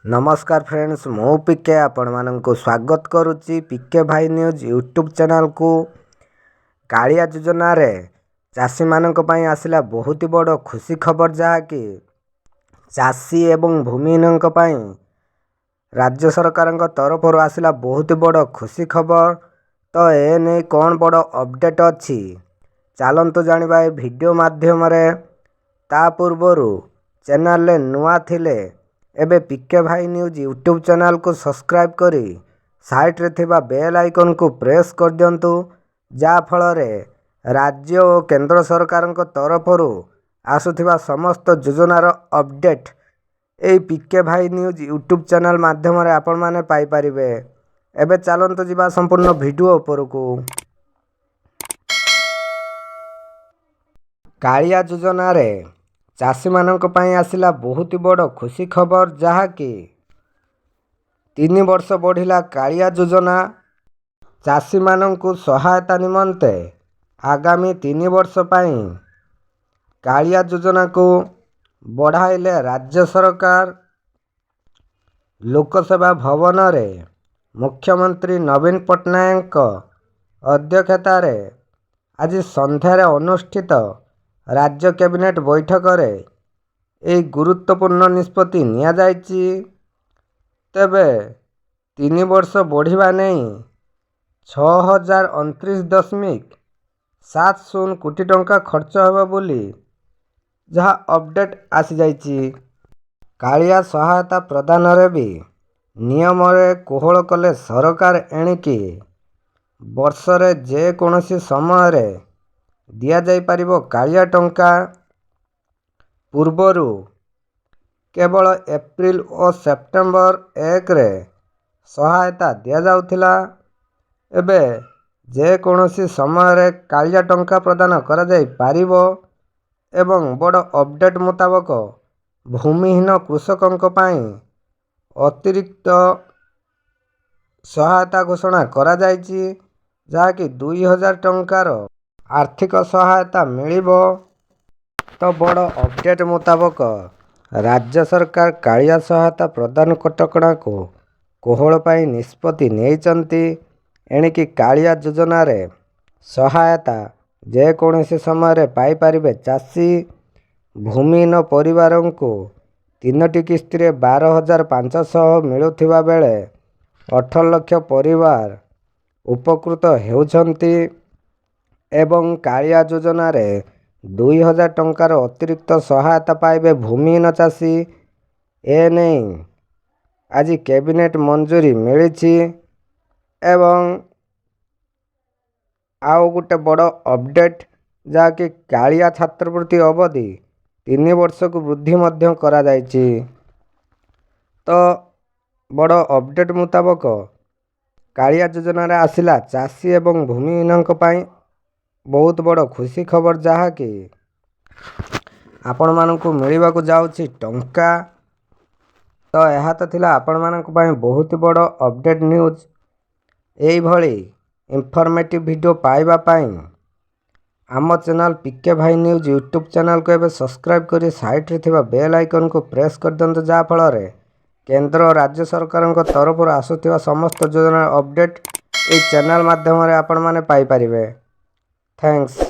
नमस्कार फ्रेंड्स, मु पिके आपण मानक स्वागत करुच्ची पिके भाई न्यूज यूट्यूब चैनल को। कालिया योजना रे चाषी मानक पई आसिला बहुत ही बड़ खुशी खबर, जहाँकि चाषी एवं भूमिहीन पई राज्य सरकार तरफ आसिला बहुत ही बड़ खुशी खबर। तो ए नहीं कौन बड़ अपडेट अच्छी चलतु जानिबा ए वीडियो माध्यम रे। ता पूर्वरु चैनल ले नुआ थिले एबे पिके भाई न्यूज यूट्यूब चैनल को सब्सक्राइब करी साइट रे थिबा बेल आइकन को प्रेस कर दियंतु, जा फल रे राज्य और केंद्र सरकार तरफ आसुथिबा समस्त योजनार अपडेट ए पिके भाई न्यूज यूट्यूब चैनल माध्यम रे आपण माने पाई परिबे। एबे चलंतु जिबा संपूर्ण वीडियो ऊपर को। कालिया योजना रे चाषी मानक पई आसिला बहुत ही बड़ खुशी खबर, जहाँकि 3 वर्ष बढ़िला कालिया योजना। चाषी मानक सहायता निमंते आगामी 3 वर्ष पई कालिया योजना को बढ़ाइले राज्य सरकार। लोकसेवा भवन रे मुख्यमंत्री नवीन पट्टनायक अध्यक्षता रे आज संध्यारे अनुष्ठित राज्य कैबिनेट बैठक रे एक गुरुत्वपूर्ण निष्पत्ति निया जायछि। तेबे 3 वर्ष बढ़िबा नहीं 6029.70 कोटी टंका खर्च हेबा बोली जहाँ अपडेट आसी जायछि। कालिया सहायता प्रदान रे भी नियम रे कोहल कले सरकार एणिकी वर्ष रे जे कोनोसी समय रे दिया जाई परिबो कालिया टंका। पूर्वरु केवल एप्रिल और सेप्टेम्बर 1 रे सहायता दिया जाउथिला। एबे जे कोनोसी समय रे कालिया टंका प्रदान करा जाई पारिबो एवं बड़ अपडेट मुताबक भूमिहीन कृषकंक पई अतिरिक्त सहायता घोषणा करा जायछि, जहाँकि 2000 टंकार आर्थिक सहायता मिलिबो। तो बड़ अपडेट मुताबक राज्य सरकार कालिया सहायता प्रदान कटकणा को कोहल पाई निष्पत्ति नेइचंती। एणिकी कालिया योजना रे सहायता जे कोनोसी समय रे पाई परिबे चाषी। भूमिहीन परिवारों को 3टी किस्ती रे 12,500 मिलुथिबा बेले 18 लाख परिवार उपकृत हेउछंती एवं कालिया योजना रे 2000 टंकार अतिरिक्त सहायता पाइबे भूमिहीन चाषी। ए नहीं आज कैबिनेट मंजूरी मिली एवं आउ गोटे बड़ अपडेट, जहाँकि कालिया छात्रवृत्ति अवधि 3 वर्ष को वृद्धि मध्य करा जायछि। तो बड़ अपडेट मुताबक कालिया योजना रे आसिला चाषी एवं भूमिहीन पई बहुत बड़ खुशी खबर, जहाँकि आपण मानकु मिलिबा को जाउछि टंका। तो यह तो थिला आपण मानक पई बहुत बड़ अपडेट न्यूज। एई भली इंफॉर्मेटिव वीडियो पाइबा पई आम चैनल पिके भाई न्यूज यूट्यूब चैनल को एबे सब्सक्राइब करी साइट रे थिबा बेल आइकन को प्रेस कर दियंतु, जा फल रे केंद्र और राज्य सरकार तरफ आसुथिबा समस्त योजना अपडेट ए चैनल माध्यम रे आपण माने पाई परिबे। थैंक्स।